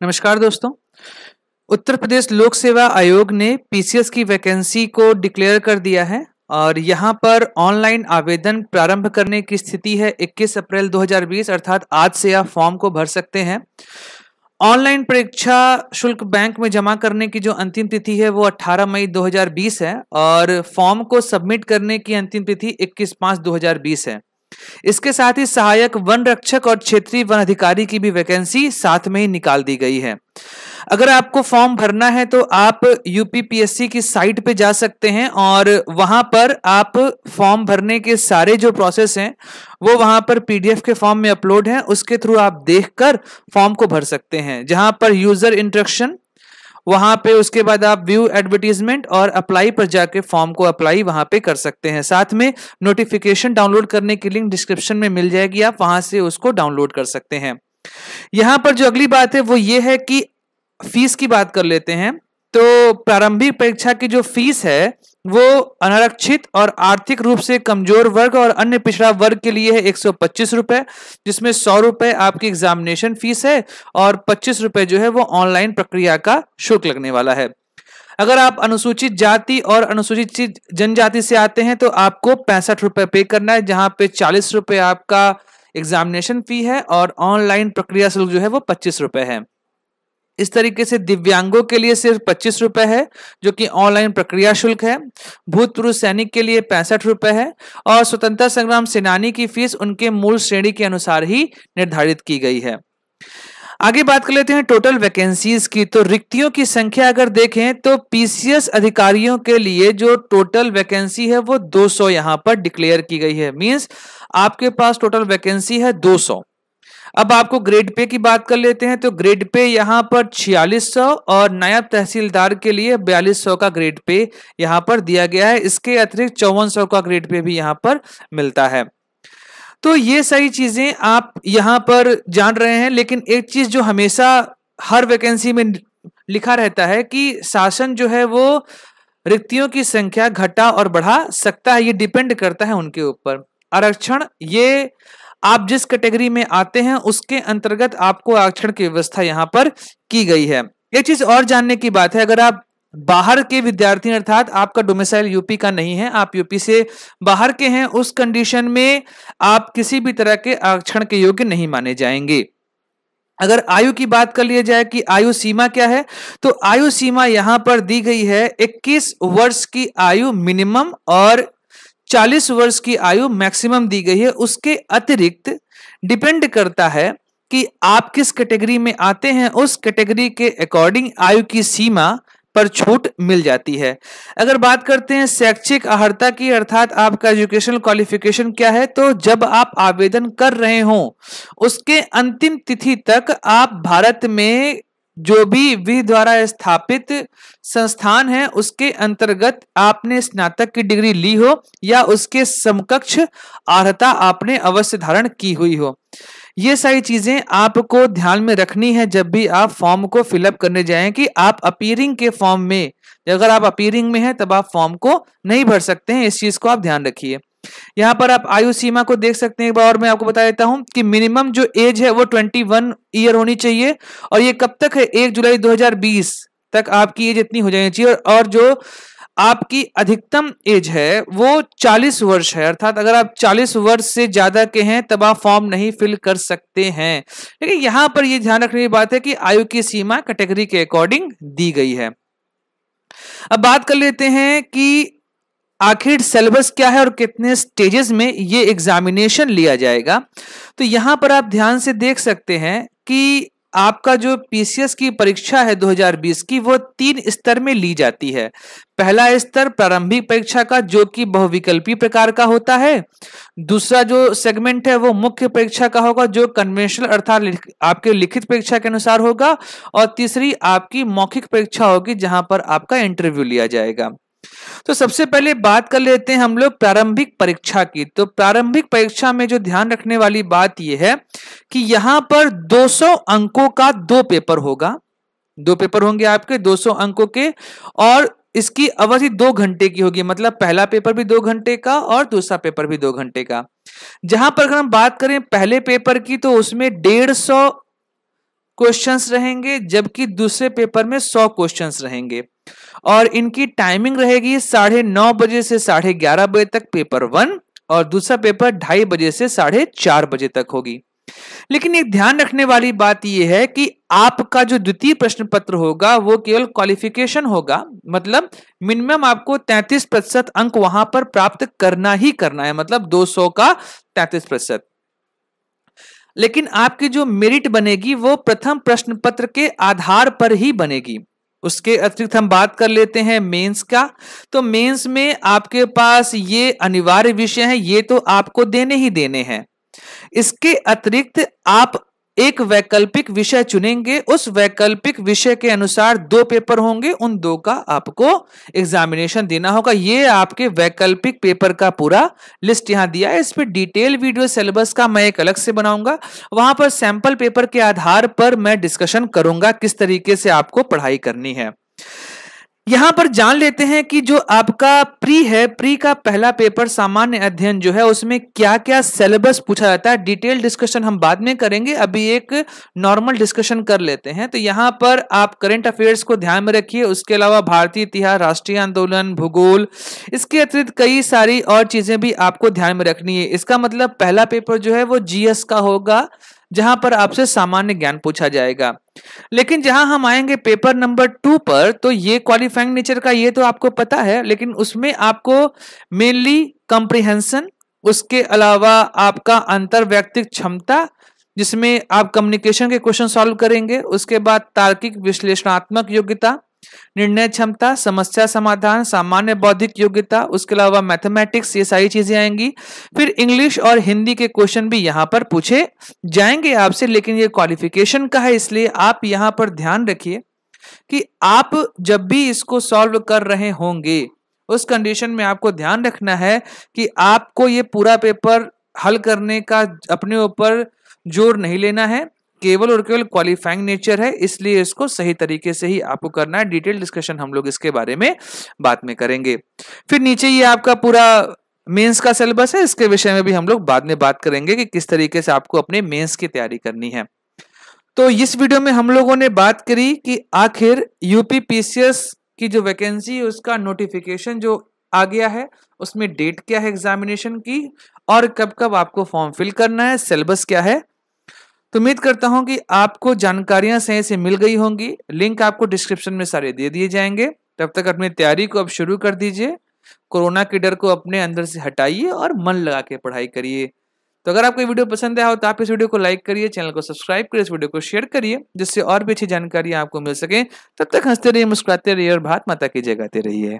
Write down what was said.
नमस्कार दोस्तों। उत्तर प्रदेश लोक सेवा आयोग ने पीसीएस की वैकेंसी को डिक्लेयर कर दिया है और यहाँ पर ऑनलाइन आवेदन प्रारंभ करने की स्थिति है 21 अप्रैल 2020 अर्थात आज से आप फॉर्म को भर सकते हैं। ऑनलाइन परीक्षा शुल्क बैंक में जमा करने की जो अंतिम तिथि है वो 18 मई 2020 है और फॉर्म को सबमिट करने की अंतिम तिथि 21/5/2020 है। इसके साथ ही सहायक वन रक्षक और क्षेत्रीय वन अधिकारी की भी वैकेंसी साथ में ही निकाल दी गई है। अगर आपको फॉर्म भरना है तो आप यूपीपीएससी की साइट पे जा सकते हैं और वहां पर आप फॉर्म भरने के सारे जो प्रोसेस हैं वो वहां पर पीडीएफ के फॉर्म में अपलोड है, उसके थ्रू आप देखकर फॉर्म को भर सकते हैं। जहां पर यूजर इंस्ट्रक्शन, वहां पे उसके बाद आप व्यू एडवर्टीजमेंट और अप्लाई पर जाके फॉर्म को अप्लाई वहां पे कर सकते हैं। साथ में नोटिफिकेशन डाउनलोड करने की लिंक डिस्क्रिप्शन में मिल जाएगी, आप वहां से उसको डाउनलोड कर सकते हैं। यहां पर जो अगली बात है वो ये है कि फीस की बात कर लेते हैं। तो प्रारंभिक परीक्षा की जो फीस है वो अनारक्षित और आर्थिक रूप से कमजोर वर्ग और अन्य पिछड़ा वर्ग के लिए है 125 रुपए, जिसमें 100 रुपए आपकी एग्जामिनेशन फीस है और 25 रुपए जो है वो ऑनलाइन प्रक्रिया का शुल्क लगने वाला है। अगर आप अनुसूचित जाति और अनुसूचित जनजाति से आते हैं तो आपको 65 रुपए पे करना है, जहां पे 40 रुपए आपका एग्जामिनेशन फी है और ऑनलाइन प्रक्रिया शुल्क जो है वो 25 रुपए है। इस तरीके से दिव्यांगों के लिए सिर्फ 25 रुपए है जो कि ऑनलाइन प्रक्रिया शुल्क है। भूतपूर्व सैनिक के लिए 65 रुपए है और स्वतंत्रता संग्राम सेनानी की फीस उनके मूल श्रेणी के अनुसार ही निर्धारित की गई है। आगे बात कर लेते हैं टोटल वैकेंसीज की। तो रिक्तियों की संख्या अगर देखें तो पीसीएस अधिकारियों के लिए जो टोटल वैकेंसी है वो 200 यहां पर डिक्लेयर की गई है। मींस आपके पास टोटल वैकेंसी है 200। अब आपको ग्रेड पे की बात कर लेते हैं। तो ग्रेड पे यहां पर 4600 और नायब तहसीलदार के लिए 4200 का ग्रेड पे यहां पर दिया गया है। इसके अतिरिक्त 5400 का ग्रेड पे भी यहां पर मिलता है। तो ये सारी चीजें आप यहां पर जान रहे हैं, लेकिन एक चीज जो हमेशा हर वैकेंसी में लिखा रहता है कि शासन जो है वो रिक्तियों की संख्या घटा और बढ़ा सकता है, ये डिपेंड करता है उनके ऊपर। आरक्षण ये आप जिस कैटेगरी में आते हैं उसके अंतर्गत आपको आरक्षण की व्यवस्था यहां पर की गई है। एक चीज और जानने की बात है, अगर आप बाहर के विद्यार्थी अर्थात आपका डोमिसाइल यूपी का नहीं है, आप यूपी से बाहर के हैं, उस कंडीशन में आप किसी भी तरह के आरक्षण के योग्य नहीं माने जाएंगे। अगर आयु की बात कर लिया जाए कि आयु सीमा क्या है, तो आयु सीमा यहां पर दी गई है 21 वर्ष की आयु मिनिमम और 40 वर्ष की आयु मैक्सिमम दी गई है। उसके अतिरिक्त डिपेंड करता है कि आप किस कैटेगरी में आते हैं, उस कैटेगरी के अकॉर्डिंग आयु की सीमा पर छूट मिल जाती है। अगर बात करते हैं शैक्षिक अर्हता की अर्थात आपका एजुकेशनल क्वालिफिकेशन क्या है, तो जब आप आवेदन कर रहे हो उसके अंतिम तिथि तक आप भारत में जो भी विधि द्वारा स्थापित संस्थान है उसके अंतर्गत आपने स्नातक की डिग्री ली हो या उसके समकक्ष अर्हता आपने अवश्य धारण की हुई हो। ये सारी चीजें आपको ध्यान में रखनी है जब भी आप फॉर्म को फिलअप करने जाएं कि आप अपीयरिंग के फॉर्म में, अगर आप अपीयरिंग में हैं तब आप फॉर्म को नहीं भर सकते हैं। इस चीज को आप ध्यान रखिए। यहाँ पर आप आयु सीमा को देख सकते हैं। एक बार और मैं आपको बता देता हूं कि मिनिमम जो एज है वो 21 ईयर होनी चाहिए और ये कब तक है, 1 जुलाई 2020 तक आपकी एज इतनी हो जानी चाहिए। और जो आपकी अधिकतम एज है वो 40 वर्ष है, अर्थात अगर आप 40 वर्ष से ज्यादा के हैं तब आप फॉर्म नहीं फिल कर सकते हैं। लेकिन यहां पर यह ध्यान रखने की बात है कि आयु की सीमा कैटेगरी के अकॉर्डिंग दी गई है। अब बात कर लेते हैं कि आखिर सिलेबस क्या है और कितने स्टेजेस में ये एग्जामिनेशन लिया जाएगा। तो यहां पर आप ध्यान से देख सकते हैं कि आपका जो पीसीएस की परीक्षा है 2020 की वो 3 स्तर में ली जाती है। पहला स्तर प्रारंभिक परीक्षा का जो कि बहुविकल्पी प्रकार का होता है। दूसरा जो सेगमेंट है वो मुख्य परीक्षा का होगा जो कन्वेंशनल अर्थात आपके लिखित परीक्षा के अनुसार होगा। और तीसरी आपकी मौखिक परीक्षा होगी जहां पर आपका इंटरव्यू लिया जाएगा। तो सबसे पहले बात कर लेते हैं हम लोग प्रारंभिक परीक्षा की। तो प्रारंभिक परीक्षा में जो ध्यान रखने वाली बात यह है कि यहां पर 200 अंकों का 2 पेपर होगा। 2 पेपर होंगे आपके 200 अंकों के और इसकी अवधि 2 घंटे की होगी। मतलब पहला पेपर भी 2 घंटे का और दूसरा पेपर भी 2 घंटे का। जहां पर अगर हम बात करें पहले पेपर की तो उसमें 150 क्वेश्चंस रहेंगे, जबकि दूसरे पेपर में 100 क्वेश्चंस रहेंगे और इनकी टाइमिंग रहेगी 9:30 बजे से 11:30 बजे तक पेपर 1 और दूसरा पेपर 2:30 बजे से 4:30 बजे तक होगी। लेकिन एक ध्यान रखने वाली बात यह है कि आपका जो द्वितीय प्रश्न पत्र होगा वो केवल क्वालिफिकेशन होगा, मतलब मिनिमम आपको 33% अंक वहां पर प्राप्त करना ही करना है, मतलब 200 का 33%। लेकिन आपकी जो मेरिट बनेगी वो प्रथम प्रश्न पत्र के आधार पर ही बनेगी। उसके अतिरिक्त हम बात कर लेते हैं मेंस का। तो मेंस में आपके पास ये अनिवार्य विषय है, ये तो आपको देने ही देने हैं। इसके अतिरिक्त आप एक वैकल्पिक विषय चुनेंगे, उस वैकल्पिक विषय के अनुसार 2 पेपर होंगे, उन 2 का आपको एग्जामिनेशन देना होगा। ये आपके वैकल्पिक पेपर का पूरा लिस्ट यहां दिया है। इस पे डिटेल वीडियो सिलेबस का मैं एक अलग से बनाऊंगा, वहां पर सैंपल पेपर के आधार पर मैं डिस्कशन करूंगा किस तरीके से आपको पढ़ाई करनी है। यहां पर जान लेते हैं कि जो आपका प्री है, प्री का पहला पेपर सामान्य अध्ययन जो है उसमें क्या क्या सिलेबस पूछा जाता है, डिटेल डिस्कशन हम बाद में करेंगे, अभी एक नॉर्मल डिस्कशन कर लेते हैं। तो यहां पर आप करंट अफेयर्स को ध्यान में रखिए, उसके अलावा भारतीय इतिहास, राष्ट्रीय आंदोलन, भूगोल, इसके अतिरिक्त कई सारी और चीजें भी आपको ध्यान में रखनी है। इसका मतलब पहला पेपर जो है वो जीएस का होगा, जहां पर आपसे सामान्य ज्ञान पूछा जाएगा। लेकिन जहां हम आएंगे पेपर नंबर 2 पर, तो ये क्वालिफाइंग नेचर का, ये तो आपको पता है, लेकिन उसमें आपको मेनली कॉम्प्रिहेंशन, उसके अलावा आपका अंतर व्यक्तिक क्षमता जिसमें आप कम्युनिकेशन के क्वेश्चन सॉल्व करेंगे, उसके बाद तार्किक विश्लेषणात्मक योग्यता, निर्णय क्षमता, समस्या समाधान, सामान्य बौद्धिक योग्यता, उसके अलावा मैथमेटिक्स, ये सारी चीजें आएंगी। फिर इंग्लिश और हिंदी के क्वेश्चन भी यहां पर पूछे जाएंगे आपसे, लेकिन ये क्वालिफिकेशन का है, इसलिए आप यहां पर ध्यान रखिए कि आप जब भी इसको सॉल्व कर रहे होंगे उस कंडीशन में आपको ध्यान रखना है कि आपको ये पूरा पेपर हल करने का अपने ऊपर जोर नहीं लेना है, केवल और केवल क्वालिफाइंग नेचर है, इसलिए इसको सही तरीके से ही आपको करना है। डिटेल डिस्कशन हम लोग इसके बारे में बाद में करेंगे। फिर नीचे ये आपका पूरा मेंस का सिलेबस है, इसके विषय में भी हम लोग बाद में बात करेंगे कि किस तरीके से आपको अपने मेंस की तैयारी करनी है। तो इस वीडियो में हम लोगों ने बात करी कि आखिर यूपी पीसीएस की जो वैकेंसी है उसका नोटिफिकेशन जो आ गया है उसमें डेट क्या है एग्जामिनेशन की और कब कब आपको फॉर्म फिल करना है, सिलेबस क्या है। तो उम्मीद करता हूं कि आपको जानकारियां सही से मिल गई होंगी। लिंक आपको डिस्क्रिप्शन में सारे दे दिए जाएंगे। तब तक अपनी तैयारी को अब शुरू कर दीजिए, कोरोना के डर को अपने अंदर से हटाइए और मन लगा के पढ़ाई करिए। तो अगर आपको वीडियो पसंद आया हो तो आप इस वीडियो को लाइक करिए, चैनल को सब्सक्राइब करिए, इस वीडियो को शेयर करिए जिससे और भी अच्छी जानकारी आपको मिल सके। तब तक हंसते रहिए, मुस्कुराते रहिए और भारत माता की जय गाते रहिए।